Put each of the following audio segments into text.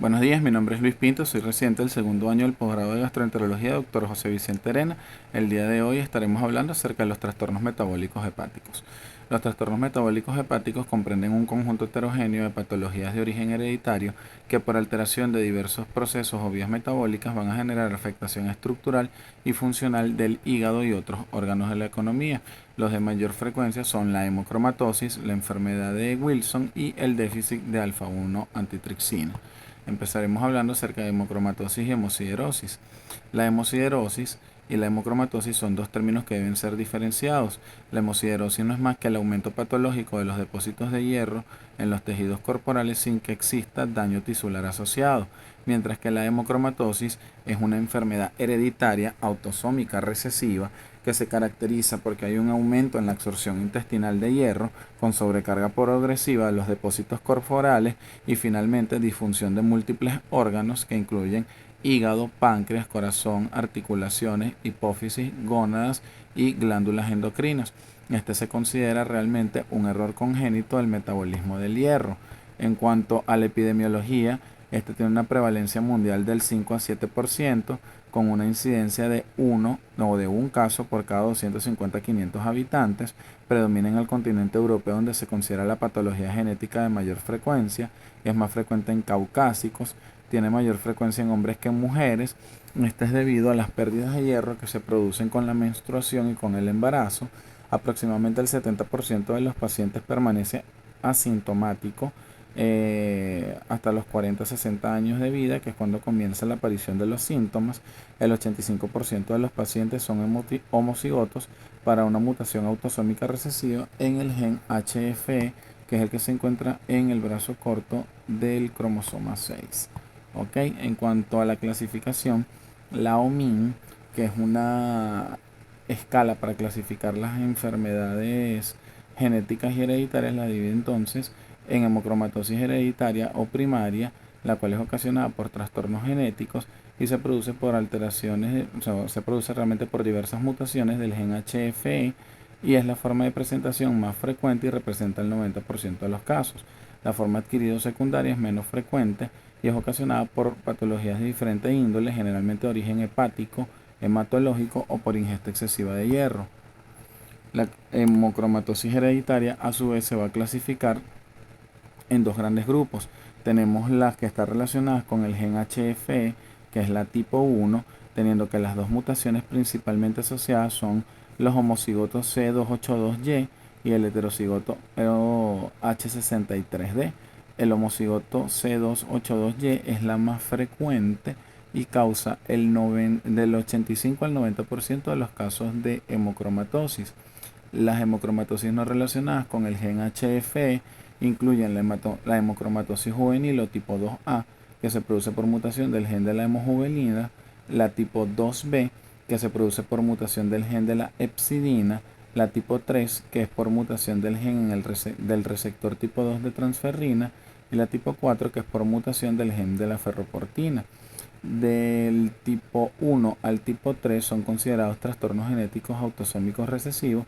Buenos días, mi nombre es Luis Pinto, soy residente del segundo año del posgrado de gastroenterología, doctor José Vicente Arena. El día de hoy estaremos hablando acerca de los trastornos metabólicos hepáticos. Los trastornos metabólicos hepáticos comprenden un conjunto heterogéneo de patologías de origen hereditario que por alteración de diversos procesos o vías metabólicas van a generar afectación estructural y funcional del hígado y otros órganos de la economía. Los de mayor frecuencia son la hemocromatosis, la enfermedad de Wilson y el déficit de alfa-1 antitripsina. Empezaremos hablando acerca de hemocromatosis y hemosiderosis. La hemosiderosis y la hemocromatosis son dos términos que deben ser diferenciados. La hemosiderosis no es más que el aumento patológico de los depósitos de hierro en los tejidos corporales sin que exista daño tisular asociado, mientras que la hemocromatosis es una enfermedad hereditaria autosómica recesiva que se caracteriza porque hay un aumento en la absorción intestinal de hierro con sobrecarga progresiva de los depósitos corporales y finalmente disfunción de múltiples órganos que incluyen hígado, páncreas, corazón, articulaciones, hipófisis, gónadas y glándulas endocrinas. Este se considera realmente un error congénito del metabolismo del hierro. En cuanto a la epidemiología, este tiene una prevalencia mundial del 5 a 7%, con una incidencia de un caso por cada 250 a 500 habitantes. Predomina en el continente europeo, donde se considera la patología genética de mayor frecuencia. Es más frecuente en caucásicos, tiene mayor frecuencia en hombres que en mujeres. Este es debido a las pérdidas de hierro que se producen con la menstruación y con el embarazo. Aproximadamente el 70% de los pacientes permanece asintomático hasta los 40-60 años de vida, que es cuando comienza la aparición de los síntomas. El 85% de los pacientes son homocigotos para una mutación autosómica recesiva en el gen HFE, que es el que se encuentra en el brazo corto del cromosoma 6. ¿Ok? En cuanto a la clasificación, la OMIN, que es una escala para clasificar las enfermedades genéticas y hereditarias, la divide entonces en hemocromatosis hereditaria o primaria, la cual es ocasionada por trastornos genéticos y se produce por alteraciones, o sea, se produce realmente por diversas mutaciones del gen HFE y es la forma de presentación más frecuente y representa el 90% de los casos. La forma adquirida o secundaria es menos frecuente y es ocasionada por patologías de diferentes índoles, generalmente de origen hepático, hematológico o por ingesta excesiva de hierro. La hemocromatosis hereditaria a su vez se va a clasificar en dos grandes grupos. Tenemos las que están relacionadas con el gen HFE, que es la tipo 1, teniendo que las dos mutaciones principalmente asociadas son los homocigotos C282Y y el heterocigoto H63D. El homocigoto C282Y es la más frecuente y causa del 85 al 90% de los casos de hemocromatosis. Las hemocromatosis no relacionadas con el gen HFE incluyen la hemocromatosis juvenil o tipo 2A, que se produce por mutación del gen de la hemojuvelina, la tipo 2B, que se produce por mutación del gen de la hepcidina, la tipo 3, que es por mutación del gen del receptor tipo 2 de transferrina, y la tipo 4, que es por mutación del gen de la ferroportina. Del tipo 1 al tipo 3 son considerados trastornos genéticos autosómicos recesivos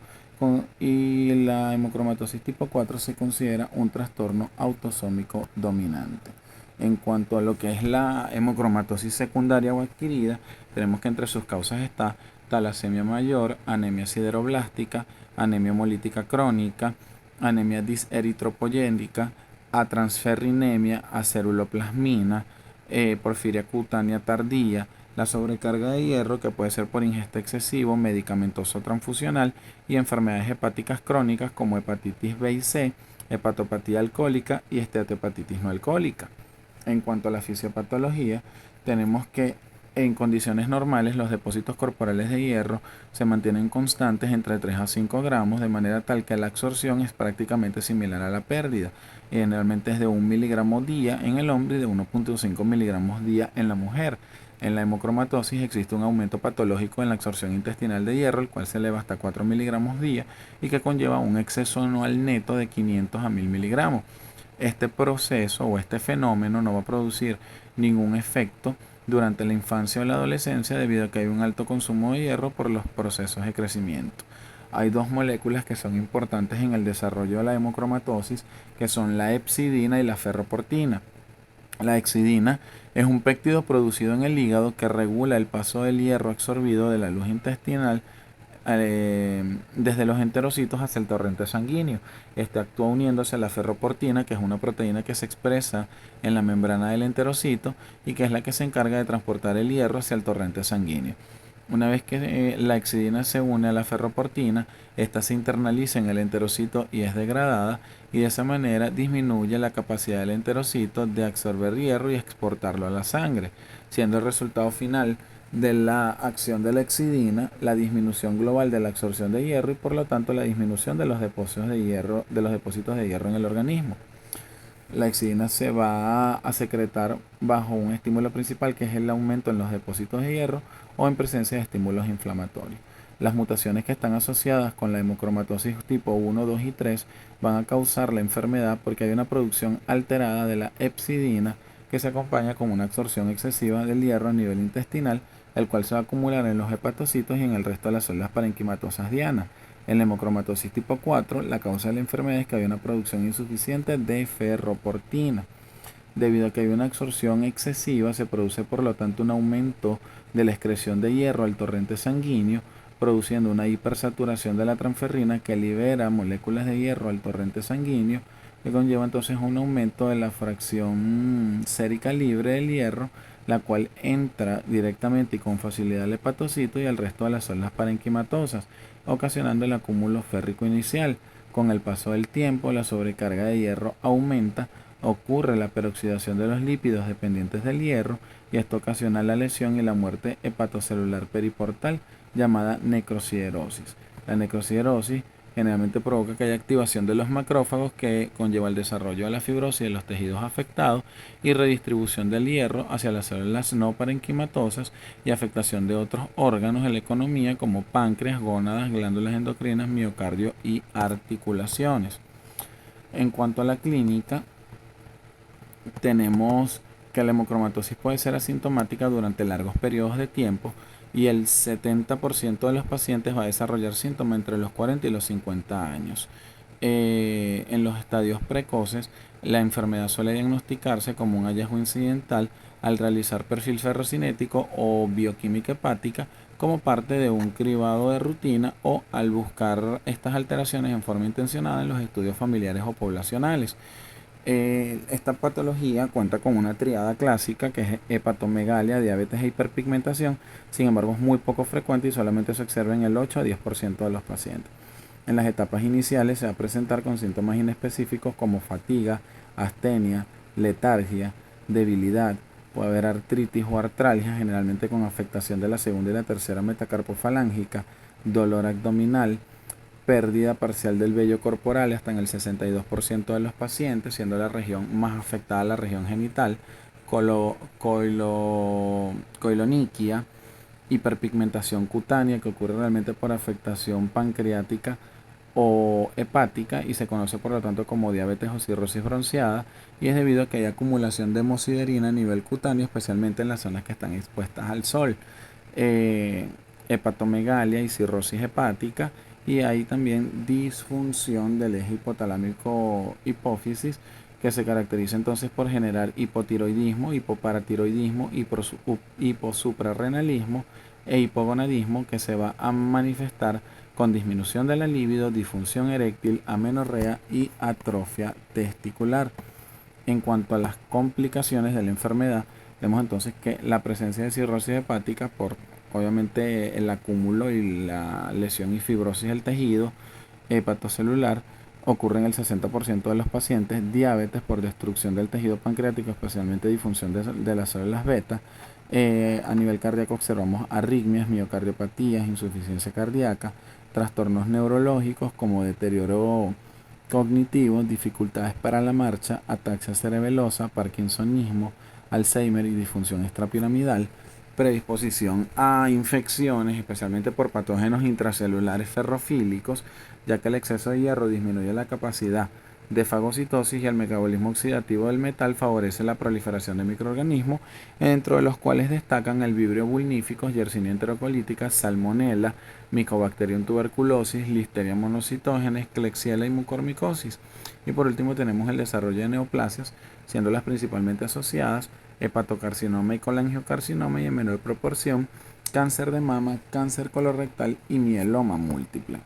y la hemocromatosis tipo 4 se considera un trastorno autosómico dominante. En cuanto a lo que es la hemocromatosis secundaria o adquirida, tenemos que entre sus causas está talasemia mayor, anemia sideroblástica, anemia hemolítica crónica, anemia diseritropoyética, atransferrinemia, aceruloplasmina, porfiria cutánea tardía, la sobrecarga de hierro, que puede ser por ingesta excesivo, medicamentoso transfusional, y enfermedades hepáticas crónicas como hepatitis B y C, hepatopatía alcohólica y esteatohepatitis no alcohólica. En cuanto a la fisiopatología, tenemos que en condiciones normales los depósitos corporales de hierro se mantienen constantes entre 3 a 5 gramos, de manera tal que la absorción es prácticamente similar a la pérdida. Generalmente es de 1 miligramo día en el hombre y de 1.5 miligramos día en la mujer. En la hemocromatosis existe un aumento patológico en la absorción intestinal de hierro, el cual se eleva hasta 4 miligramos día y que conlleva un exceso anual neto de 500 a 1000 miligramos. Este proceso o este fenómeno no va a producir ningún efecto durante la infancia o la adolescencia debido a que hay un alto consumo de hierro por los procesos de crecimiento. Hay dos moléculas que son importantes en el desarrollo de la hemocromatosis, que son la hepcidina y la ferroportina. La exidina es un péptido producido en el hígado que regula el paso del hierro absorbido de la luz intestinal desde los enterocitos hacia el torrente sanguíneo. Este actúa uniéndose a la ferroportina, que es una proteína que se expresa en la membrana del enterocito y que es la que se encarga de transportar el hierro hacia el torrente sanguíneo. Una vez que la exidina se une a la ferroportina, esta se internaliza en el enterocito y es degradada, y de esa manera disminuye la capacidad del enterocito de absorber hierro y exportarlo a la sangre, siendo el resultado final de la acción de la exidina la disminución global de la absorción de hierro y por lo tanto la disminución de los depósitos de hierro en el organismo. La exidina se va a secretar bajo un estímulo principal, que es el aumento en los depósitos de hierro o en presencia de estímulos inflamatorios. Las mutaciones que están asociadas con la hemocromatosis tipo 1, 2 y 3 van a causar la enfermedad porque hay una producción alterada de la hepcidina que se acompaña con una absorción excesiva del hierro a nivel intestinal, el cual se va a acumular en los hepatocitos y en el resto de las células parenquimatosas dianas. En la hemocromatosis tipo 4, la causa de la enfermedad es que hay una producción insuficiente de ferroportina. Debido a que hay una absorción excesiva, se produce por lo tanto un aumento de la excreción de hierro al torrente sanguíneo, produciendo una hipersaturación de la transferrina que libera moléculas de hierro al torrente sanguíneo, que conlleva entonces un aumento de la fracción sérica libre del hierro, la cual entra directamente y con facilidad al hepatocito y al resto de las células parenquimatosas, ocasionando el acúmulo férrico inicial. Con el paso del tiempo, la sobrecarga de hierro aumenta, ocurre la peroxidación de los lípidos dependientes del hierro y esto ocasiona la lesión y la muerte hepatocelular periportal llamada necrosiderosis. La necrosiderosis generalmente provoca que haya activación de los macrófagos que conlleva el desarrollo de la fibrosis de los tejidos afectados y redistribución del hierro hacia las células no parenquimatosas y afectación de otros órganos de la economía como páncreas, gónadas, glándulas endocrinas, miocardio y articulaciones. En cuanto a la clínica, tenemos que la hemocromatosis puede ser asintomática durante largos periodos de tiempo y el 70% de los pacientes va a desarrollar síntomas entre los 40 y los 50 años. En los estadios precoces, la enfermedad suele diagnosticarse como un hallazgo incidental al realizar perfil ferrocinético o bioquímica hepática como parte de un cribado de rutina o al buscar estas alteraciones en forma intencionada en los estudios familiares o poblacionales. Esta patología cuenta con una triada clásica que es hepatomegalia, diabetes e hiperpigmentación. Sin embargo, es muy poco frecuente y solamente se observa en el 8 a 10% de los pacientes. En las etapas iniciales se va a presentar con síntomas inespecíficos como fatiga, astenia, letargia, debilidad. Puede haber artritis o artralgia, generalmente con afectación de la segunda y la tercera metacarpofalángica, dolor abdominal, pérdida parcial del vello corporal hasta en el 62% de los pacientes, siendo la región más afectada la región genital, coiloniquia, hiperpigmentación cutánea que ocurre realmente por afectación pancreática o hepática y se conoce por lo tanto como diabetes o cirrosis bronceada y es debido a que hay acumulación de hemosiderina a nivel cutáneo, especialmente en las zonas que están expuestas al sol. Eh, Hepatomegalia y cirrosis hepática y hay también disfunción del eje hipotalámico hipófisis que se caracteriza entonces por generar hipotiroidismo, hipoparatiroidismo, hiposuprarrenalismo e hipogonadismo que se va a manifestar con disminución de la libido, disfunción eréctil, amenorrea y atrofia testicular. En cuanto a las complicaciones de la enfermedad, vemos entonces que la presencia de cirrosis hepática por obviamente el acúmulo y la lesión y fibrosis del tejido hepatocelular ocurre en el 60% de los pacientes, diabetes por destrucción del tejido pancreático, especialmente disfunción de las células beta. A nivel cardíaco observamos arritmias, miocardiopatías, insuficiencia cardíaca, trastornos neurológicos como deterioro cognitivo, dificultades para la marcha, ataxia cerebelosa, parkinsonismo, Alzheimer y disfunción extrapiramidal, predisposición a infecciones, especialmente por patógenos intracelulares ferrofílicos, ya que el exceso de hierro disminuye la capacidad de fagocitosis y el metabolismo oxidativo del metal favorece la proliferación de microorganismos, dentro de los cuales destacan el vibrio vulnificus, Yersinia enterocolitica, Salmonella, Mycobacterium tuberculosis, Listeria monocytogenes, Klebsiella y mucormicosis. Y por último tenemos el desarrollo de neoplasias siendo las principalmente asociadas hepatocarcinoma y colangiocarcinoma, y en menor proporción cáncer de mama, cáncer colorectal y mieloma múltiple.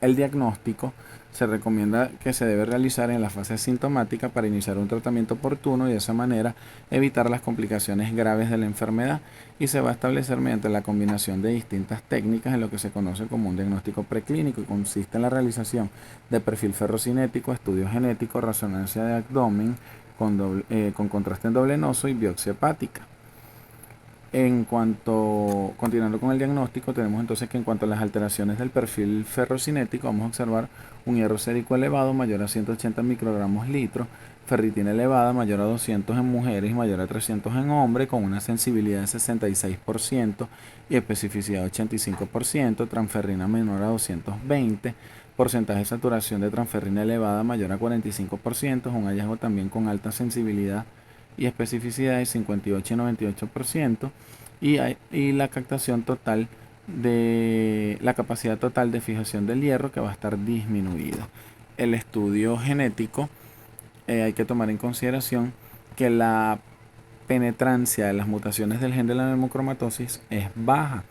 El diagnóstico se recomienda que se debe realizar en la fase sintomática para iniciar un tratamiento oportuno y de esa manera evitar las complicaciones graves de la enfermedad, y se va a establecer mediante la combinación de distintas técnicas en lo que se conoce como un diagnóstico preclínico, y consiste en la realización de perfil ferrocinético, estudio genético, resonancia de abdomen con contraste endovenoso y biopsia hepática. Continuando con el diagnóstico, tenemos entonces que en cuanto a las alteraciones del perfil ferrocinético, vamos a observar un hierro sérico elevado mayor a 180 microgramos litro, ferritina elevada mayor a 200 en mujeres y mayor a 300 en hombres, con una sensibilidad de 66% y especificidad de 85%, transferrina menor a 220, porcentaje de saturación de transferrina elevada mayor a 45%, es un hallazgo también con alta sensibilidad y especificidad de 58 y 98%, y la captación total de la capacidad total de fijación del hierro, que va a estar disminuida. El estudio genético, hay que tomar en consideración que la penetrancia de las mutaciones del gen de la hemocromatosis es baja,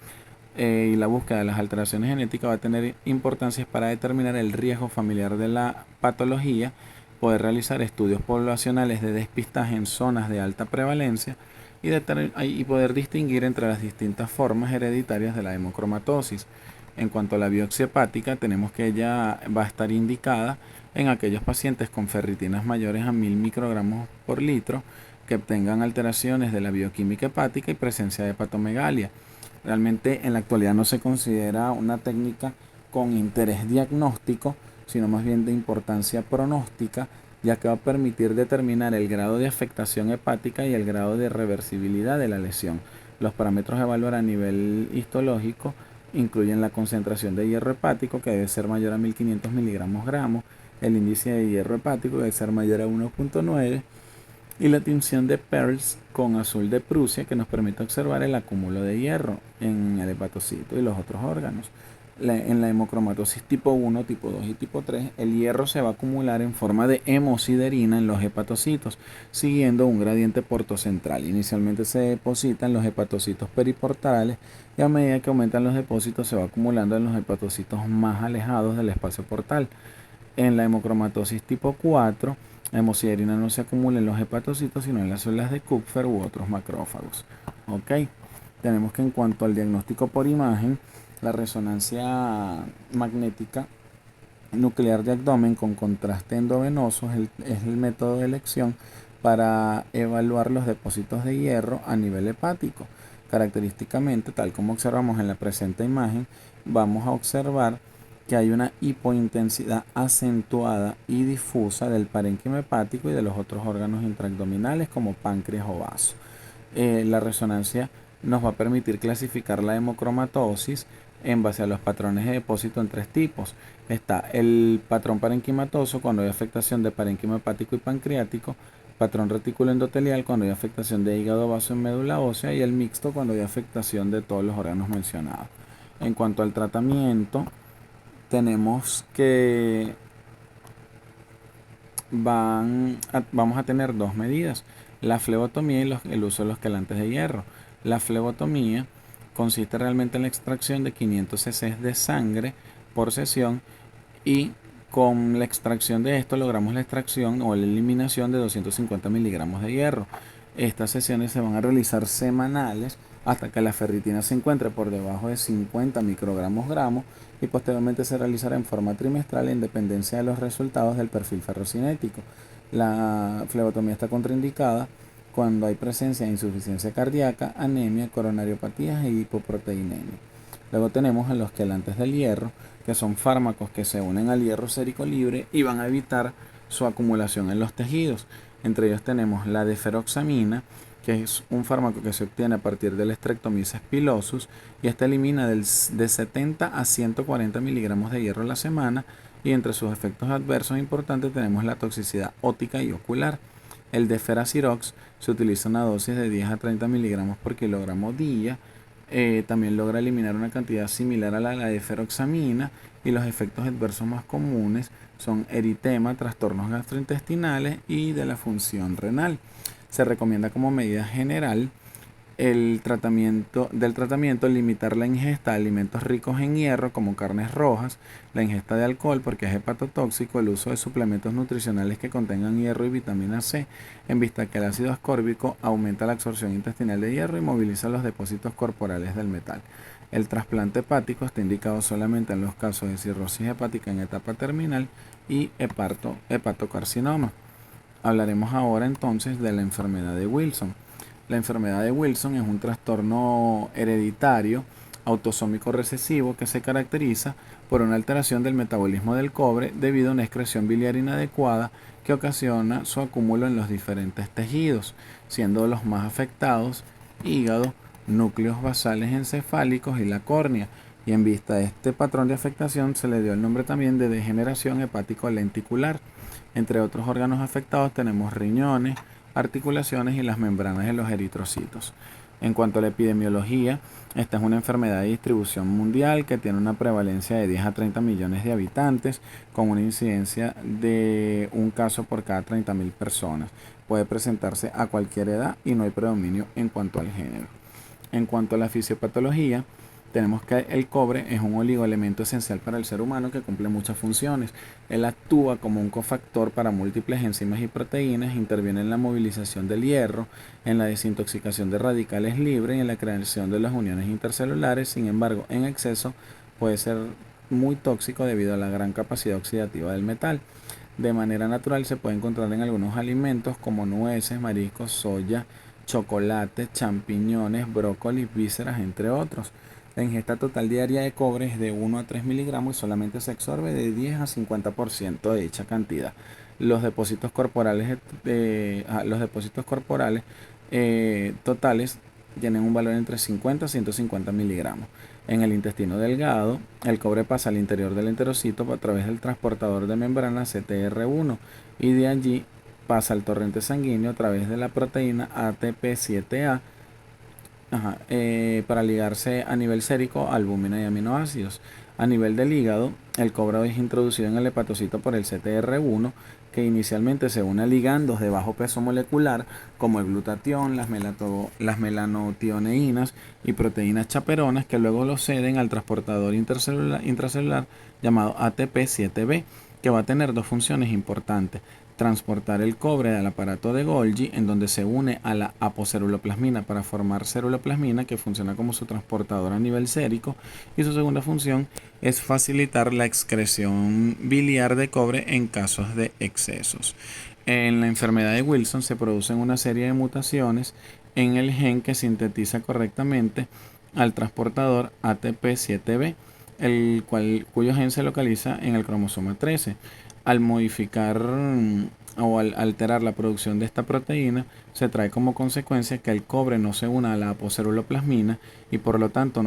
y la búsqueda de las alteraciones genéticas va a tener importancia para determinar el riesgo familiar de la patología, poder realizar estudios poblacionales de despistaje en zonas de alta prevalencia y poder distinguir entre las distintas formas hereditarias de la hemocromatosis. En cuanto a la biopsia hepática, tenemos que ella va a estar indicada en aquellos pacientes con ferritinas mayores a 1000 microgramos por litro, que tengan alteraciones de la bioquímica hepática y presencia de hepatomegalia. Realmente en la actualidad no se considera una técnica con interés diagnóstico, sino más bien de importancia pronóstica, ya que va a permitir determinar el grado de afectación hepática y el grado de reversibilidad de la lesión. Los parámetros a evaluar a nivel histológico incluyen la concentración de hierro hepático, que debe ser mayor a 1500 miligramos gramos, el índice de hierro hepático, que debe ser mayor a 1.9, y la tinción de Pearls con azul de Prusia, que nos permite observar el acúmulo de hierro en el hepatocito y los otros órganos. En la hemocromatosis tipo 1, tipo 2 y tipo 3, el hierro se va a acumular en forma de hemosiderina en los hepatocitos, siguiendo un gradiente portocentral. Inicialmente se deposita en los hepatocitos periportales, y a medida que aumentan los depósitos se va acumulando en los hepatocitos más alejados del espacio portal. En la hemocromatosis tipo 4, la hemosiderina no se acumula en los hepatocitos, sino en las células de Kupffer u otros macrófagos. Ok, tenemos que en cuanto al diagnóstico por imagen, la resonancia magnética nuclear de abdomen con contraste endovenoso es el método de elección para evaluar los depósitos de hierro a nivel hepático. Característicamente, tal como observamos en la presente imagen, vamos a observar que hay una hipointensidad acentuada y difusa del parénquima hepático y de los otros órganos intraabdominales como páncreas o vaso. La resonancia nos va a permitir clasificar la hemocromatosis en base a los patrones de depósito en tres tipos. Está el patrón parenquimatoso cuando hay afectación de parénquima hepático y pancreático, patrón retículo endotelial cuando hay afectación de hígado, vaso y médula ósea, y el mixto cuando hay afectación de todos los órganos mencionados. En cuanto al tratamiento, tenemos que vamos a tener dos medidas: la flebotomía y el uso de los quelantes de hierro. La flebotomía consiste realmente en la extracción de 500 cc de sangre por sesión, y con la extracción de esto logramos la extracción o la eliminación de 250 miligramos de hierro. Estas sesiones se van a realizar semanales hasta que la ferritina se encuentre por debajo de 50 microgramos gramos, y posteriormente se realizará en forma trimestral en dependencia de los resultados del perfil ferrocinético. La flebotomía está contraindicada cuando hay presencia de insuficiencia cardíaca, anemia, coronariopatías y hipoproteinemia. Luego tenemos a los quelantes del hierro, que son fármacos que se unen al hierro sérico libre y van a evitar su acumulación en los tejidos. Entre ellos tenemos la deferoxamina, que es un fármaco que se obtiene a partir del Streptomyces pilosus, y esta elimina de 70 a 140 miligramos de hierro a la semana, y entre sus efectos adversos importantes tenemos la toxicidad óptica y ocular. El Deferacirox se utiliza una dosis de 10 a 30 miligramos por kilogramo día. También logra eliminar una cantidad similar a la deferoxamina, y los efectos adversos más comunes son eritema, trastornos gastrointestinales y de la función renal. Se recomienda como medida general del tratamiento limitar la ingesta de alimentos ricos en hierro como carnes rojas, la ingesta de alcohol porque es hepatotóxico, el uso de suplementos nutricionales que contengan hierro y vitamina C, en vista que el ácido ascórbico aumenta la absorción intestinal de hierro y moviliza los depósitos corporales del metal. El trasplante hepático está indicado solamente en los casos de cirrosis hepática en etapa terminal y hepatocarcinoma. Hablaremos ahora entonces de la enfermedad de Wilson. La enfermedad de Wilson es un trastorno hereditario autosómico recesivo que se caracteriza por una alteración del metabolismo del cobre debido a una excreción biliar inadecuada que ocasiona su acúmulo en los diferentes tejidos, siendo los más afectados hígado, núcleos basales encefálicos y la córnea. Y en vista de este patrón de afectación se le dio el nombre también de degeneración hepático-lenticular. Entre otros órganos afectados tenemos riñones, articulaciones y las membranas de los eritrocitos. En cuanto a la epidemiología, esta es una enfermedad de distribución mundial que tiene una prevalencia de 10 a 30 millones de habitantes, con una incidencia de un caso por cada 30.000 personas. Puede presentarse a cualquier edad y no hay predominio en cuanto al género. En cuanto a la fisiopatología, tenemos que el cobre es un oligoelemento esencial para el ser humano que cumple muchas funciones. Él actúa como un cofactor para múltiples enzimas y proteínas, interviene en la movilización del hierro, en la desintoxicación de radicales libres y en la creación de las uniones intercelulares. Sin embargo, en exceso puede ser muy tóxico debido a la gran capacidad oxidativa del metal. De manera natural se puede encontrar en algunos alimentos como nueces, mariscos, soya, chocolate, champiñones, brócoli, vísceras, entre otros. La ingesta total diaria de cobre es de 1 a 3 miligramos y solamente se absorbe de 10 a 50% de dicha cantidad. Los depósitos corporales, totales tienen un valor entre 50 a 150 miligramos. En el intestino delgado, el cobre pasa al interior del enterocito a través del transportador de membrana CTR1 y de allí pasa al torrente sanguíneo a través de la proteína ATP7A para ligarse a nivel sérico, albúmina y aminoácidos. A nivel del hígado, el cobre es introducido en el hepatocito por el CTR1, que inicialmente se une a ligandos de bajo peso molecular como el glutatión, las melanotioneínas y proteínas chaperonas, que luego lo ceden al transportador intracelular llamado ATP7B, que va a tener dos funciones importantes: transportar el cobre al aparato de Golgi, en donde se une a la apoceruloplasmina para formar ceruloplasmina, que funciona como su transportador a nivel sérico, y su segunda función es facilitar la excreción biliar de cobre en casos de excesos. En la enfermedad de Wilson se producen una serie de mutaciones en el gen que sintetiza correctamente al transportador ATP7B, cuyo gen se localiza en el cromosoma 13. Al modificar o al alterar la producción de esta proteína, se trae como consecuencia que el cobre no se una a la apoceruloplasmina y por lo tanto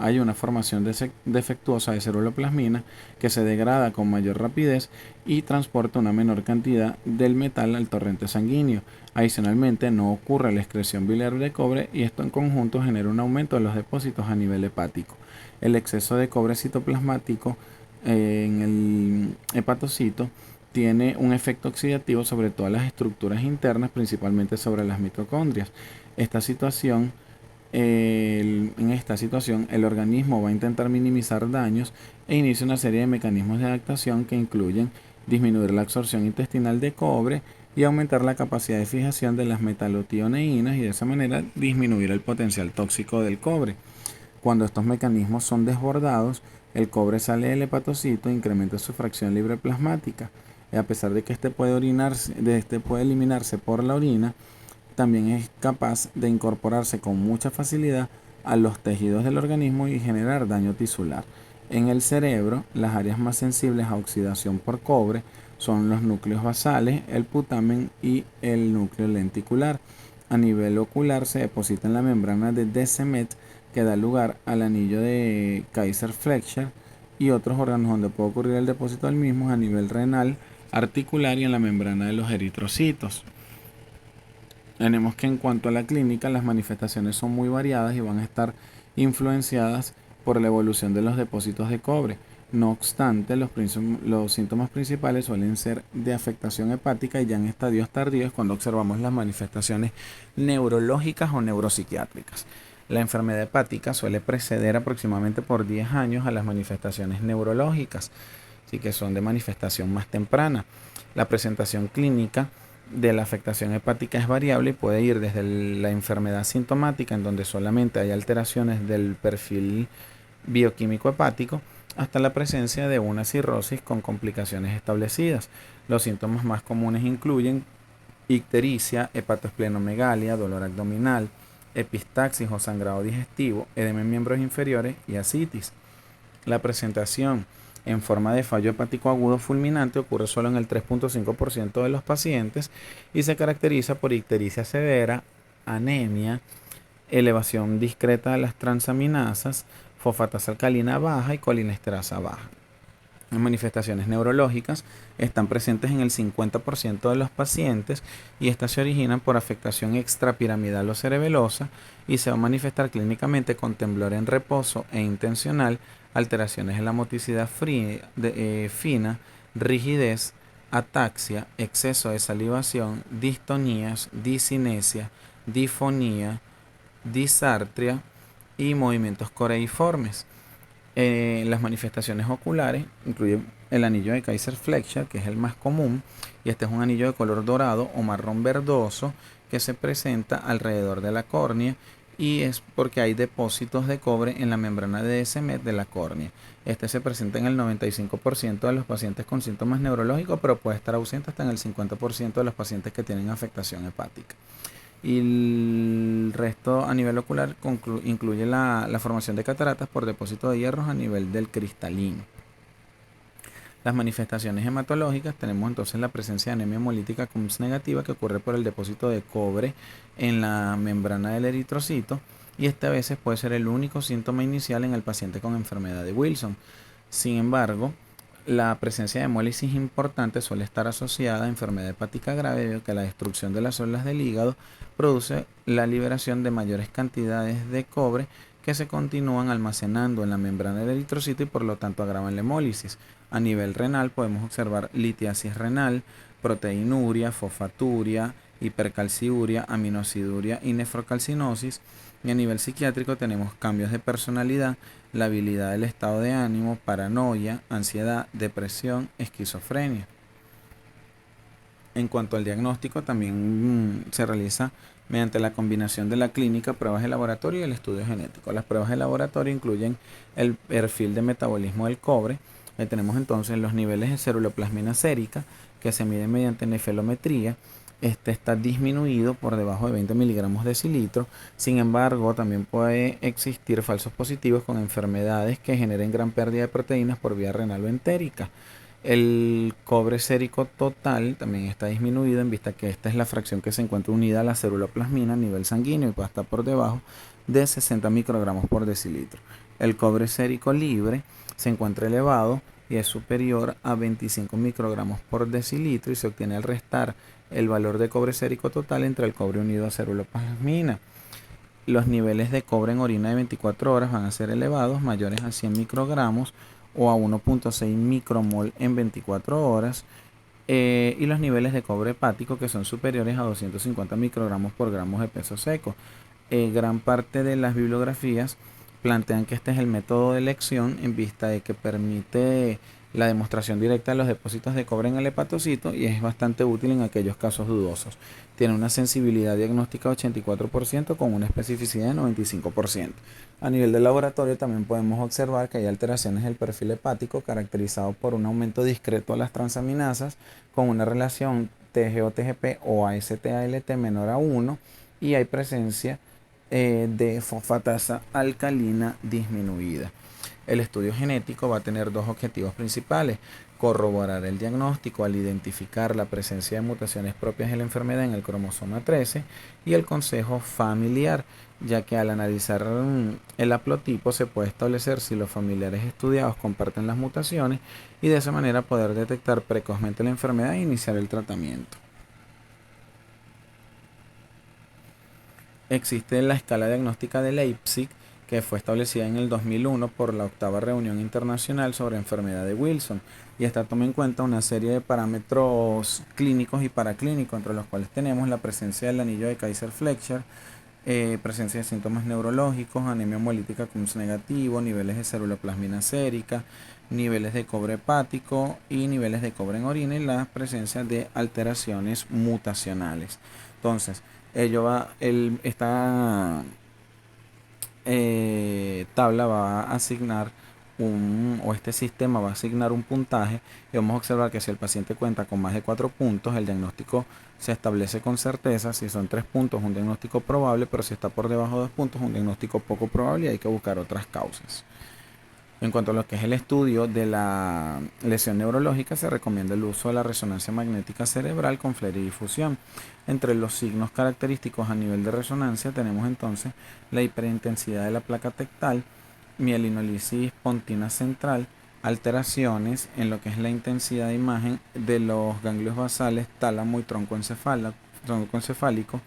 hay una formación defectuosa de ceruloplasmina que se degrada con mayor rapidez y transporta una menor cantidad del metal al torrente sanguíneo. Adicionalmente, no ocurre la excreción biliar de cobre y esto en conjunto genera un aumento de los depósitos a nivel hepático. El exceso de cobre citoplasmático en el hepatocito tiene un efecto oxidativo sobre todas las estructuras internas, principalmente sobre las mitocondrias. En esta situación, el organismo va a intentar minimizar daños e inicia una serie de mecanismos de adaptación que incluyen disminuir la absorción intestinal de cobre y aumentar la capacidad de fijación de las metalotioneínas y de esa manera disminuir el potencial tóxico del cobre. Cuando estos mecanismos son desbordados, el cobre sale del hepatocito e incrementa su fracción libre plasmática. Y a pesar de que este puede eliminarse por la orina, también es capaz de incorporarse con mucha facilidad a los tejidos del organismo y generar daño tisular. En el cerebro, las áreas más sensibles a oxidación por cobre son los núcleos basales, el putamen y el núcleo lenticular. A nivel ocular se deposita en la membrana de Descemet, que da lugar al anillo de Kaiser-Fleischer y otros órganos donde puede ocurrir el depósito del mismo a nivel renal, articular y en la membrana de los eritrocitos. Tenemos que en cuanto a la clínica, las manifestaciones son muy variadas y van a estar influenciadas por la evolución de los depósitos de cobre. No obstante, los síntomas principales suelen ser de afectación hepática y ya en estadios tardíos cuando observamos las manifestaciones neurológicas o neuropsiquiátricas. La enfermedad hepática suele preceder aproximadamente por 10 años a las manifestaciones neurológicas, así que son de manifestación más temprana. La presentación clínica de la afectación hepática es variable y puede ir desde la enfermedad sintomática, en donde solamente hay alteraciones del perfil bioquímico hepático, hasta la presencia de una cirrosis con complicaciones establecidas. Los síntomas más comunes incluyen ictericia, hepatoesplenomegalia, dolor abdominal, epistaxis o sangrado digestivo, edema en miembros inferiores y ascitis. La presentación en forma de fallo hepático agudo fulminante ocurre solo en el 3.5% de los pacientes y se caracteriza por ictericia severa, anemia, elevación discreta de las transaminasas, fosfatasa alcalina baja y colinesterasa baja. Las manifestaciones neurológicas están presentes en el 50% de los pacientes y estas se originan por afectación extrapiramidal o cerebelosa y se va a manifestar clínicamente con temblor en reposo e intencional, alteraciones en la motricidad fina, rigidez, ataxia, exceso de salivación, distonías, discinesia, difonía, disartria y movimientos coreiformes. Las manifestaciones oculares incluyen el anillo de Kaiser-Fleischer, que es el más común, y este es un anillo de color dorado o marrón verdoso que se presenta alrededor de la córnea y es porque hay depósitos de cobre en la membrana de Descemet de la córnea. Este se presenta en el 95% de los pacientes con síntomas neurológicos, pero puede estar ausente hasta en el 50% de los pacientes que tienen afectación hepática. Y el resto a nivel ocular incluye la formación de cataratas por depósito de hierros a nivel del cristalino. Las manifestaciones hematológicas, tenemos entonces la presencia de anemia hemolítica CUMS negativa que ocurre por el depósito de cobre en la membrana del eritrocito y este a veces puede ser el único síntoma inicial en el paciente con enfermedad de Wilson. Sin embargo, la presencia de hemólisis importante suele estar asociada a enfermedad hepática grave debido a que la destrucción de las células del hígado produce la liberación de mayores cantidades de cobre que se continúan almacenando en la membrana del eritrocito y por lo tanto agravan la hemólisis. A nivel renal podemos observar litiasis renal, proteinuria, fosfaturia, hipercalciuria, aminoaciduria y nefrocalcinosis. Y a nivel psiquiátrico tenemos cambios de personalidad, labilidad del estado de ánimo, paranoia, ansiedad, depresión, esquizofrenia. En cuanto al diagnóstico, también se realiza mediante la combinación de la clínica, pruebas de laboratorio y el estudio genético. Las pruebas de laboratorio incluyen el perfil de metabolismo del cobre. Ahí tenemos entonces los niveles de ceruloplasmina sérica que se miden mediante nefelometría. Este está disminuido por debajo de 20 miligramos decilitro. Sin embargo, también puede existir falsos positivos con enfermedades que generen gran pérdida de proteínas por vía renal o entérica. El cobre sérico total también está disminuido en vista que esta es la fracción que se encuentra unida a la ceruloplasmina a nivel sanguíneo y puede estar por debajo de 60 microgramos por decilitro. El cobre sérico libre se encuentra elevado y es superior a 25 microgramos por decilitro y se obtiene al restar el valor de cobre sérico total entre el cobre unido a ceruloplasmina. Los niveles de cobre en orina de 24 horas van a ser elevados, mayores a 100 microgramos o a 1.6 micromol en 24 horas. Y los niveles de cobre hepático que son superiores a 250 microgramos por gramos de peso seco. Gran parte de las bibliografías plantean que este es el método de elección en vista de que permite la demostración directa de los depósitos de cobre en el hepatocito y es bastante útil en aquellos casos dudosos. Tiene una sensibilidad diagnóstica de 84% con una especificidad de 95%. A nivel de laboratorio también podemos observar que hay alteraciones del perfil hepático caracterizado por un aumento discreto de las transaminasas con una relación TGO-TGP o AST-ALT menor a 1 y hay presencia de fosfatasa alcalina disminuida. El estudio genético va a tener dos objetivos principales: corroborar el diagnóstico al identificar la presencia de mutaciones propias de la enfermedad en el cromosoma 13 y el consejo familiar, ya que al analizar el haplotipo se puede establecer si los familiares estudiados comparten las mutaciones y de esa manera poder detectar precozmente la enfermedad e iniciar el tratamiento. Existe la escala diagnóstica de Leipzig que fue establecida en el 2001 por la octava reunión internacional sobre enfermedad de Wilson, y esta toma en cuenta una serie de parámetros clínicos y paraclínicos, entre los cuales tenemos la presencia del anillo de Kaiser-Fletcher, presencia de síntomas neurológicos, anemia hemolítica Coombs negativo, niveles de ceruloplasmina sérica, niveles de cobre hepático y niveles de cobre en orina, y la presencia de alteraciones mutacionales. Entonces, esta tabla va a asignar este sistema va a asignar un puntaje, y vamos a observar que si el paciente cuenta con más de 4 puntos, el diagnóstico se establece con certeza. Si son 3 puntos, un diagnóstico probable, pero si está por debajo de 2 puntos, un diagnóstico poco probable y hay que buscar otras causas. En cuanto a lo que es el estudio de la lesión neurológica, se recomienda el uso de la resonancia magnética cerebral con fluoridifusión. Entre los signos característicos a nivel de resonancia tenemos entonces la hiperintensidad de la placa tectal, mielinolisis pontina central, alteraciones en lo que es la intensidad de imagen de los ganglios basales, tálamo y tronco encefálico,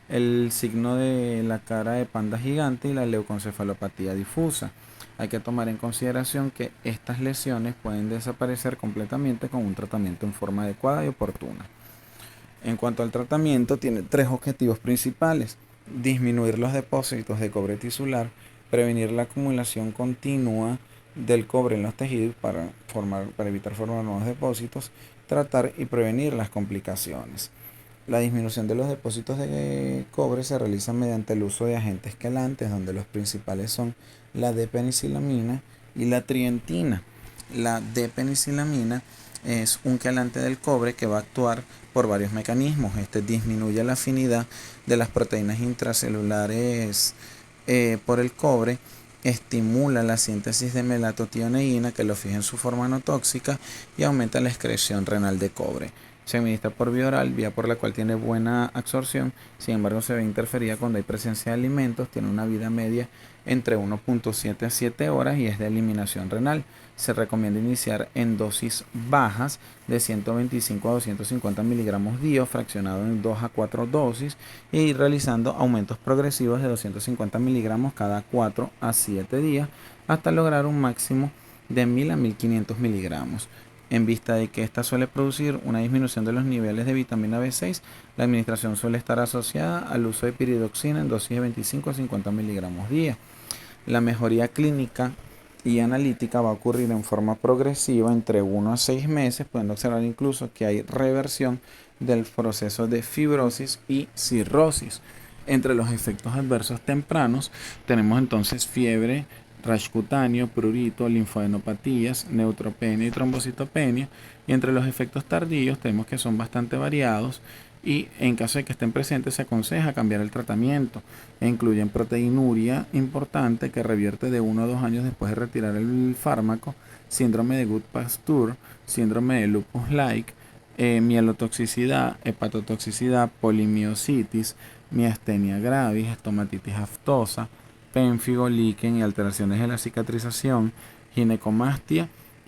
el signo de la cara de panda gigante y la leucoencefalopatía difusa. Hay que tomar en consideración que estas lesiones pueden desaparecer completamente con un tratamiento en forma adecuada y oportuna. En cuanto al tratamiento, tiene 3 objetivos principales: disminuir los depósitos de cobre tisular, prevenir la acumulación continua del cobre en los tejidos para evitar formar nuevos depósitos, tratar y prevenir las complicaciones. La disminución de los depósitos de cobre se realiza mediante el uso de agentes quelantes, donde los principales son la D-penicilamina y la trientina. La D-penicilamina es un quelante del cobre que va a actuar por varios mecanismos. Este disminuye la afinidad de las proteínas intracelulares por el cobre, estimula la síntesis de melatotioneína, que lo fija en su forma no tóxica, y aumenta la excreción renal de cobre. Se administra por vía oral, vía por la cual tiene buena absorción. Sin embargo, se ve interferida cuando hay presencia de alimentos. Tiene una vida media entre 1.7 a 7 horas y es de eliminación renal. Se recomienda iniciar en dosis bajas de 125 a 250 miligramos día, fraccionado en 2 a 4 dosis, e ir realizando aumentos progresivos de 250 miligramos cada 4 a 7 días hasta lograr un máximo de 1000 a 1500 miligramos. En vista de que esta suele producir una disminución de los niveles de vitamina B6, la administración suele estar asociada al uso de piridoxina en dosis de 25 a 50 miligramos día. La mejoría clínica y analítica va a ocurrir en forma progresiva entre 1 a 6 meses, pudiendo observar incluso que hay reversión del proceso de fibrosis y cirrosis. Entre los efectos adversos tempranos tenemos entonces fiebre, rash cutáneo, prurito, linfadenopatías, neutropenia y trombocitopenia. Y entre los efectos tardíos tenemos que son bastante variados, y en caso de que estén presentes se aconseja cambiar el tratamiento. Incluyen proteinuria importante que revierte de 1 a 2 años después de retirar el fármaco, síndrome de Goodpasture, síndrome de lupus-like, mielotoxicidad, hepatotoxicidad, polimiositis, miastenia gravis, estomatitis aftosa, pénfigo, líquen y alteraciones de la cicatrización, ginecomastia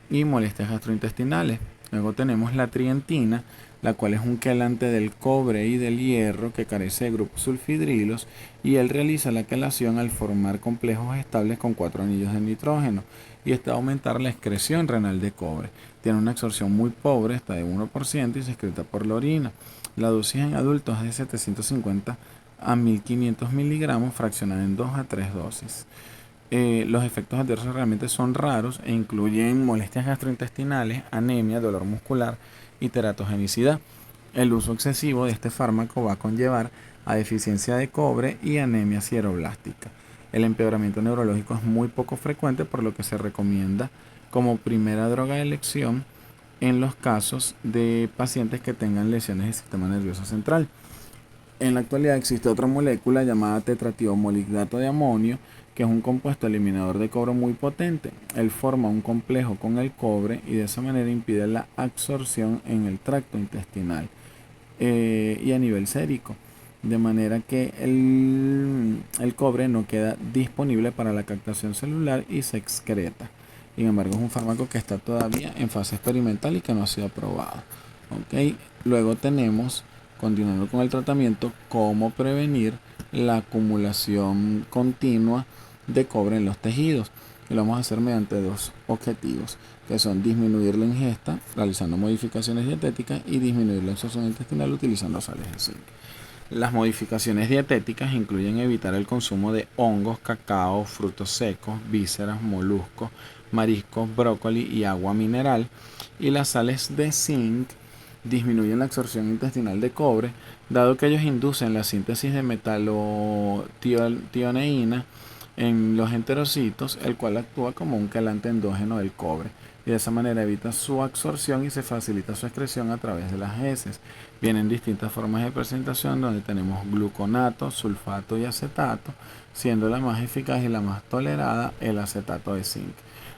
y molestias gastrointestinales. Luego tenemos la trientina, la cual es un quelante del cobre y del hierro que carece de grupos sulfidrilos, y él realiza la quelación al formar complejos estables con 4 anillos de nitrógeno, y este va a aumentar la excreción renal de cobre. Tiene una absorción muy pobre, está de 1%, y se excreta por la orina. La dosis en adultos es de 750 a 1500 miligramos, fraccionada en 2 a 3 dosis. Los efectos adversos realmente son raros e incluyen molestias gastrointestinales, anemia, dolor muscular y teratogenicidad. El uso excesivo de este fármaco va a conllevar a deficiencia de cobre y anemia sideroblástica. El empeoramiento neurológico es muy poco frecuente, por lo que se recomienda como primera droga de elección en los casos de pacientes que tengan lesiones del sistema nervioso central. En la actualidad existe otra molécula llamada tetratiomolibdato de amonio, que es un compuesto eliminador de cobre muy potente. Él forma un complejo con el cobre y de esa manera impide la absorción en el tracto intestinal y a nivel sérico, de manera que el cobre no queda disponible para la captación celular y se excreta. Sin embargo, es un fármaco que está todavía en fase experimental y que no ha sido aprobado. ¿Okay? Luego tenemos, continuando con el tratamiento, cómo prevenir la acumulación continua de cobre en los tejidos. Y lo vamos a hacer mediante dos objetivos, que son disminuir la ingesta realizando modificaciones dietéticas y disminuir la absorción intestinal utilizando sales de zinc. Las modificaciones dietéticas incluyen evitar el consumo de hongos, cacao, frutos secos, vísceras, moluscos, mariscos, brócoli y agua mineral. Y las sales de zinc disminuyen la absorción intestinal de cobre, dado que ellos inducen la síntesis de metalotioneína en los enterocitos, el cual actúa como un quelante endógeno del cobre, y de esa manera evita su absorción y se facilita su excreción a través de las heces. Vienen distintas formas de presentación donde tenemos gluconato, sulfato y acetato, siendo la más eficaz y la más tolerada el acetato de zinc.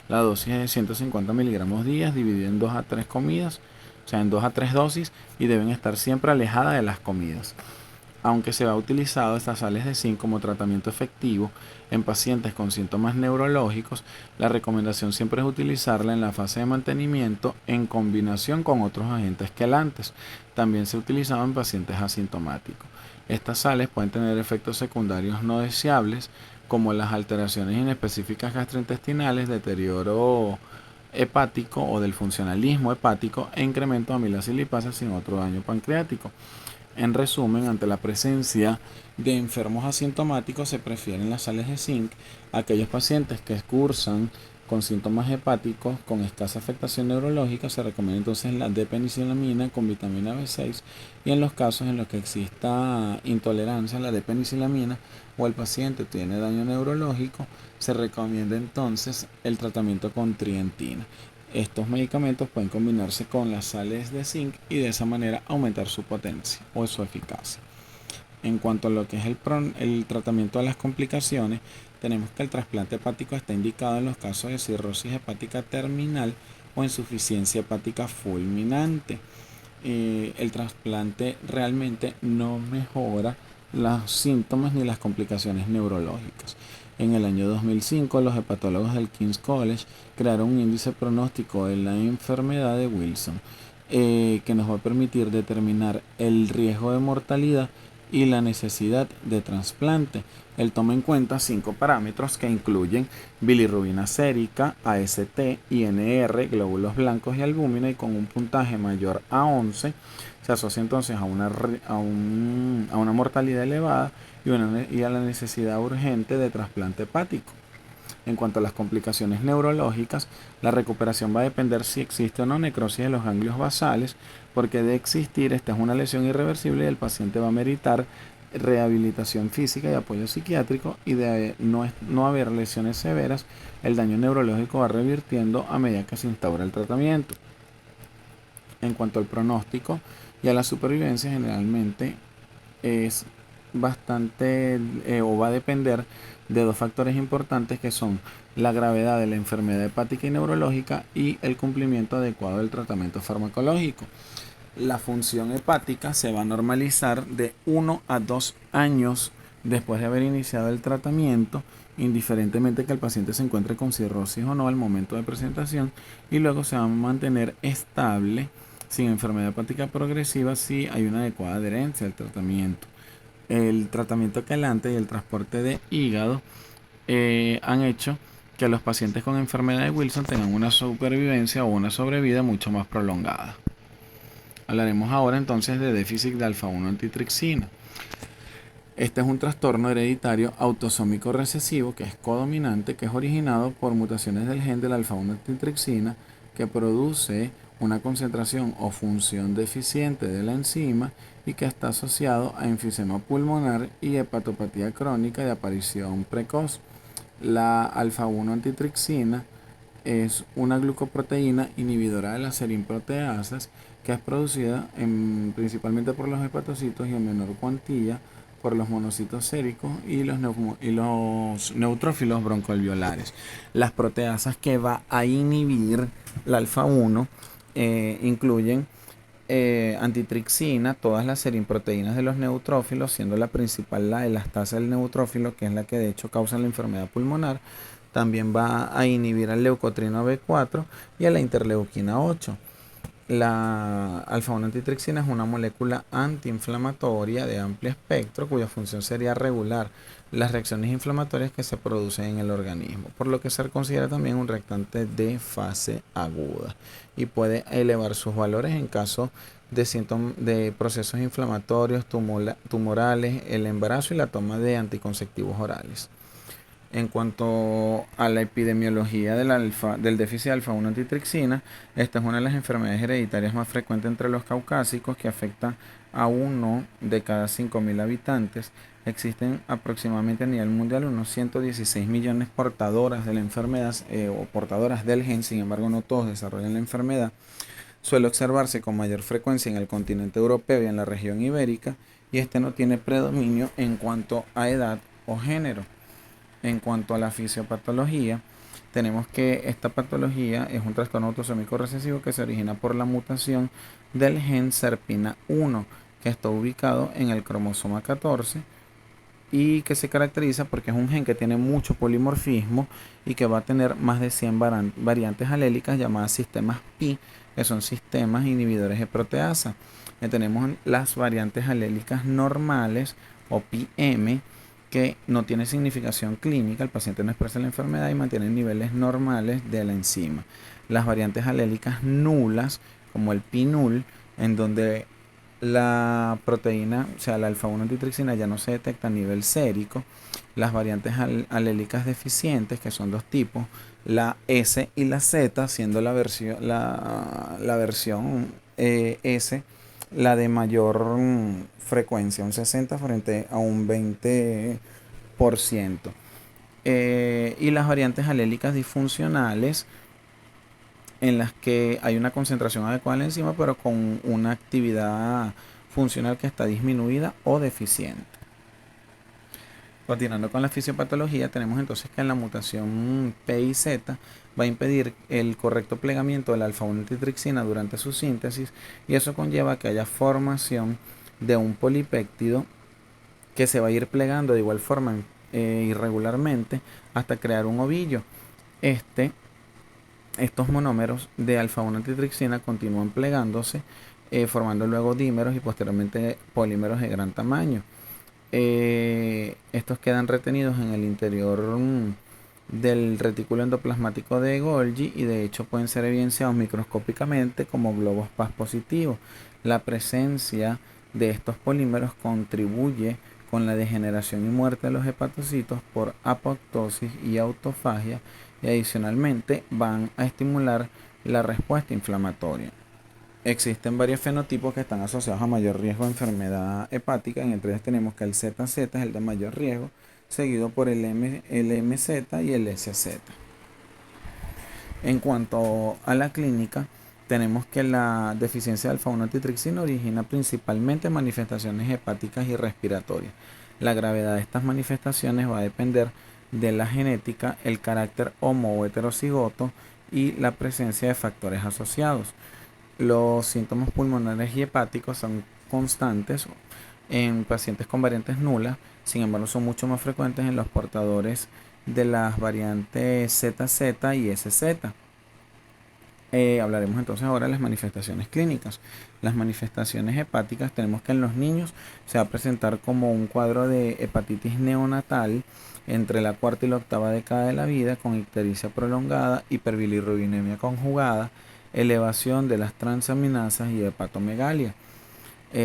La dosis es de 150 miligramos días, dividida en 2 a 3 comidas, o sea, en 2 a 3 dosis, y deben estar siempre alejadas de las comidas. Aunque se ha utilizado estas sales de zinc como tratamiento efectivo en pacientes con síntomas neurológicos, la recomendación siempre es utilizarla en la fase de mantenimiento en combinación con otros agentes quelantes. También se ha utilizado en pacientes asintomáticos. Estas sales pueden tener efectos secundarios no deseables, como las alteraciones inespecíficas gastrointestinales, deterioro hepático o del funcionalismo hepático e incremento de amilas y lipasas sin otro daño pancreático. En resumen, ante la presencia de enfermos asintomáticos se prefieren las sales de zinc a aquellos pacientes que cursan con síntomas hepáticos con escasa afectación neurológica. Se recomienda entonces la D-penicilamina con vitamina B6, y en los casos en los que exista intolerancia a la D-penicilamina o el paciente tiene daño neurológico, se recomienda entonces el tratamiento con trientina. Estos medicamentos pueden combinarse con las sales de zinc y de esa manera aumentar su potencia o su eficacia. En cuanto a lo que es el tratamiento de las complicaciones, tenemos que el trasplante hepático está indicado en los casos de cirrosis hepática terminal o insuficiencia hepática fulminante. El trasplante realmente no mejora los síntomas ni las complicaciones neurológicas. En el año 2005, los hepatólogos del King's College crearon un índice pronóstico de la enfermedad de Wilson, que nos va a permitir determinar el riesgo de mortalidad y la necesidad de trasplante. Él toma en cuenta 5 parámetros que incluyen bilirrubina sérica, AST, INR, glóbulos blancos y albúmina, y con un puntaje mayor a 11 se asocia entonces a una mortalidad elevada y a la necesidad urgente de trasplante hepático. En cuanto a las complicaciones neurológicas, la recuperación va a depender si existe o no necrosis de los ganglios basales, porque de existir esta es una lesión irreversible y el paciente va a meritar rehabilitación física y apoyo psiquiátrico, y de no haber lesiones severas, el daño neurológico va revirtiendo a medida que se instaura el tratamiento. En cuanto al pronóstico y a la supervivencia, generalmente es bastante o va a depender de 2 factores importantes, que son la gravedad de la enfermedad hepática y neurológica y el cumplimiento adecuado del tratamiento farmacológico. La función hepática se va a normalizar de 1 a 2 años después de haber iniciado el tratamiento, indiferentemente que el paciente se encuentre con cirrosis o no al momento de presentación, y luego se va a mantener estable sin enfermedad hepática progresiva si hay una adecuada adherencia al tratamiento. El tratamiento quelante y el transporte de hígado han hecho que los pacientes con enfermedad de Wilson tengan una supervivencia o una sobrevida mucho más prolongada. Hablaremos ahora entonces de déficit de alfa-1 antitripsina. Este es un trastorno hereditario autosómico recesivo que es codominante, que es originado por mutaciones del gen de la alfa-1 antitripsina, que produce una concentración o función deficiente de la enzima y que está asociado a enfisema pulmonar y hepatopatía crónica de aparición precoz. La alfa-1 antitripsina es una glucoproteína inhibidora de las serin-proteasas, que es producida principalmente por los hepatocitos y en menor cuantía por los monocitos séricos y los neutrófilos broncoalveolares. Las proteasas que va a inhibir la alfa-1 incluyen antitripsina, todas las serin-proteínas de los neutrófilos, siendo la principal la elastasa del neutrófilo, que es la que de hecho causa la enfermedad pulmonar. También va a inhibir al leucotrino B4 y a la interleuquina 8. La alfa-1 antitripsina es una molécula antiinflamatoria de amplio espectro cuya función sería regular las reacciones inflamatorias que se producen en el organismo, por lo que se considera también un reactante de fase aguda y puede elevar sus valores en caso de procesos inflamatorios, tumorales, el embarazo y la toma de anticonceptivos orales. En cuanto a la epidemiología del déficit de alfa-1 antitripsina, esta es una de las enfermedades hereditarias más frecuentes entre los caucásicos que afecta a uno de cada 5.000 habitantes. Existen aproximadamente a nivel mundial unos 116 millones portadoras de la enfermedad o portadoras del gen, sin embargo no todos desarrollan la enfermedad. Suele observarse con mayor frecuencia en el continente europeo y en la región ibérica, y este no tiene predominio en cuanto a edad o género. En cuanto a la fisiopatología, tenemos que esta patología es un trastorno autosómico recesivo que se origina por la mutación del gen SERPINA1, que está ubicado en el cromosoma 14 y que se caracteriza porque es un gen que tiene mucho polimorfismo y que va a tener más de 100 variantes alélicas llamadas sistemas pi, que son sistemas inhibidores de proteasa. Tenemos las variantes alélicas normales o pi-m, que no tiene significación clínica, el paciente no expresa la enfermedad y mantiene niveles normales de la enzima. Las variantes alélicas nulas, como el pi-null, en donde la proteína, o sea, la alfa-1 antitripsina ya no se detecta a nivel sérico. Las variantes alélicas deficientes, que son dos tipos, la S y la Z, siendo la versión S la de mayor frecuencia, un 60 frente a un 20%. Y las variantes alélicas disfuncionales, en las que hay una concentración adecuada de la enzima, pero con una actividad funcional que está disminuida o deficiente. Continuando con la fisiopatología, tenemos entonces que la mutación PIZ va a impedir el correcto plegamiento de la alfa-1 antitripsina durante su síntesis, y eso conlleva que haya formación de un polipéptido que se va a ir plegando de igual forma irregularmente hasta crear un ovillo. Estos monómeros de alfa-1 antitripsina continúan plegándose, formando luego dímeros y posteriormente polímeros de gran tamaño. Estos quedan retenidos en el interior del retículo endoplasmático de Golgi y de hecho pueden ser evidenciados microscópicamente como globos Paz positivos. La presencia de estos polímeros contribuye con la degeneración y muerte de los hepatocitos por apoptosis y autofagia, y adicionalmente van a estimular la respuesta inflamatoria. Existen varios fenotipos que están asociados a mayor riesgo de enfermedad hepática. Entre ellos tenemos que el ZZ es el de mayor riesgo, seguido por el MZ y el SZ. En cuanto a la clínica, tenemos que la deficiencia de alfa-1 antitripsina origina principalmente manifestaciones hepáticas y respiratorias. La gravedad de estas manifestaciones va a depender de la genética, el carácter homo o heterocigoto y la presencia de factores asociados. Los síntomas pulmonares y hepáticos son constantes en pacientes con variantes nulas, sin embargo son mucho más frecuentes en los portadores de las variantes ZZ y SZ. Hablaremos entonces ahora de las manifestaciones clínicas. Las manifestaciones hepáticas, tenemos que en los niños se va a presentar como un cuadro de hepatitis neonatal entre la cuarta y la octava década de la vida, con ictericia prolongada, hiperbilirrubinemia conjugada, elevación de las transaminasas y hepatomegalia.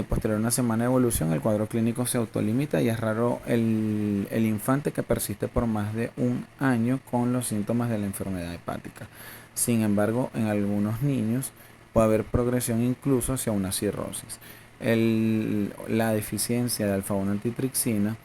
Posterior a una semana de evolución, el cuadro clínico se autolimita y es raro el infante que persiste por más de un año con los síntomas de la enfermedad hepática. Sin embargo, en algunos niños puede haber progresión incluso hacia una cirrosis. La deficiencia de alfa-1 antitripsina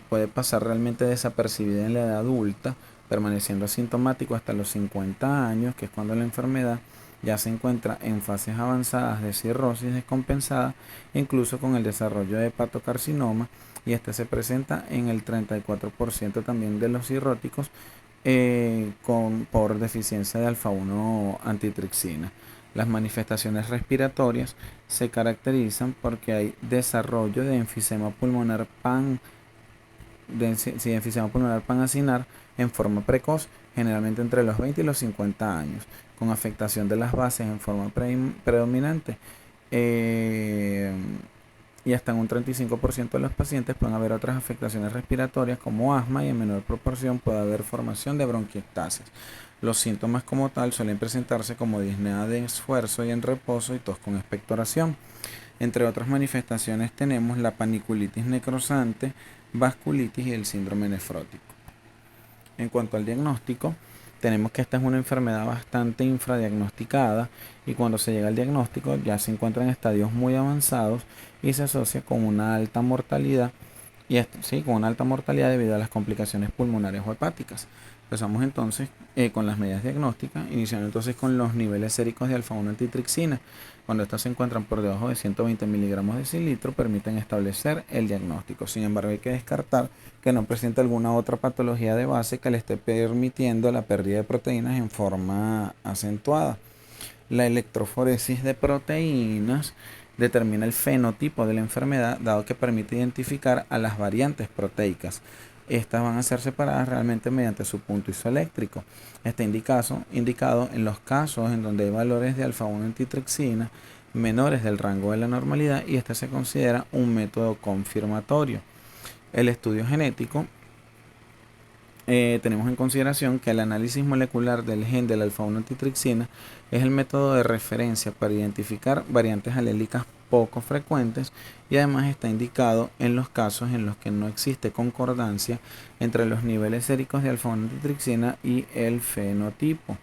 puede pasar realmente desapercibida en la edad adulta, permaneciendo asintomático hasta los 50 años, que es cuando la enfermedad ya se encuentra en fases avanzadas de cirrosis descompensada, incluso con el desarrollo de hepatocarcinoma, y este se presenta en el 34% también de los cirróticos por deficiencia de alfa-1 antitripsina. Las manifestaciones respiratorias se caracterizan porque hay desarrollo de enfisema pulmonar si enfisema pulmonar pangacinar en forma precoz, generalmente entre los 20 y los 50 años, con afectación de las bases en forma predominante. Y hasta en un 35% de los pacientes pueden haber otras afectaciones respiratorias como asma, y en menor proporción puede haber formación de bronquiectasis. Los síntomas como tal suelen presentarse como disnea de esfuerzo y en reposo y tos con expectoración. Entre otras manifestaciones tenemos la paniculitis necrosante, vasculitis y el síndrome nefrótico. En cuanto al diagnóstico, tenemos que esta es una enfermedad bastante infradiagnosticada, y cuando se llega al diagnóstico ya se encuentra en estadios muy avanzados y se asocia con una alta mortalidad, con una alta mortalidad debido a las complicaciones pulmonares o hepáticas. Empezamos entonces con las medidas diagnósticas, iniciando entonces con los niveles séricos de alfa-1 antitrixina. Cuando estos se encuentran por debajo de 120 miligramos de cilitro, permiten establecer el diagnóstico. Sin embargo, hay que descartar que no presente alguna otra patología de base que le esté permitiendo la pérdida de proteínas en forma acentuada. La electroforesis de proteínas determina el fenotipo de la enfermedad, dado que permite identificar a las variantes proteicas. Estas van a ser separadas realmente mediante su punto isoeléctrico. Está indicado en los casos en donde hay valores de alfa-1 antitrixina menores del rango de la normalidad, y este se considera un método confirmatorio. El estudio genético, tenemos en consideración que el análisis molecular del gen del alfa-1 antitrixina es el método de referencia para identificar variantes alélicas poco frecuentes, y además está indicado en los casos en los que no existe concordancia entre los niveles séricos de alfa-1 antitrixina y el fenotipo.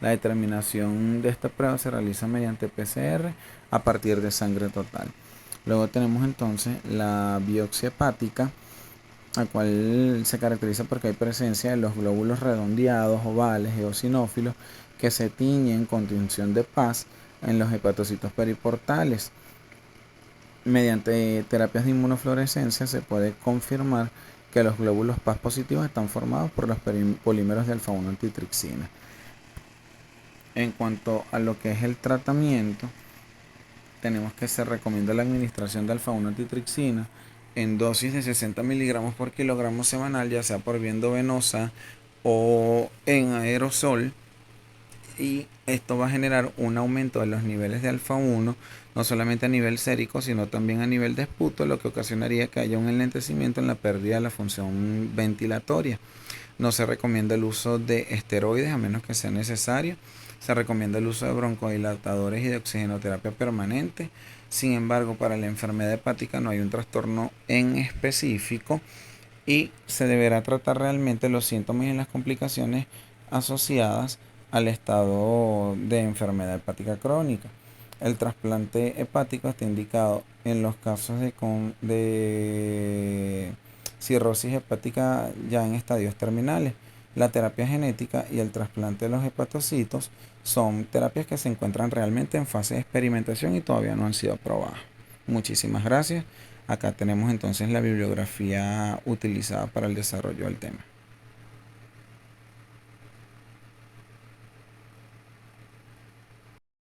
La determinación de esta prueba se realiza mediante PCR a partir de sangre total. Luego tenemos entonces la biopsia hepática, la cual se caracteriza porque hay presencia de los glóbulos redondeados, ovales, eosinófilos, que se tiñen con tinción de paz en los hepatocitos periportales. Mediante terapias de inmunofluorescencia se puede confirmar que los glóbulos paz positivos están formados por los polímeros de alfa-1 antitrixina. En cuanto a lo que es el tratamiento, tenemos que se recomienda la administración de alfa-1 antitrixina en dosis de 60 miligramos por kilogramo semanal, ya sea por vía endovenosa o en aerosol, y esto va a generar un aumento de los niveles de alfa-1, no solamente a nivel sérico, sino también a nivel de esputo, lo que ocasionaría que haya un enlentecimiento en la pérdida de la función ventilatoria. No se recomienda el uso de esteroides a menos que sea necesario. Se recomienda el uso de broncodilatadores y de oxigenoterapia permanente. Sin embargo, para la enfermedad hepática no hay un trastorno en específico, y se deberá tratar realmente los síntomas y las complicaciones asociadas al estado de enfermedad hepática crónica. El trasplante hepático está indicado en los casos de cirrosis hepática ya en estadios terminales. La terapia genética y el trasplante de los hepatocitos son terapias que se encuentran realmente en fase de experimentación y todavía no han sido aprobadas. Muchísimas gracias. Acá tenemos entonces la bibliografía utilizada para el desarrollo del tema.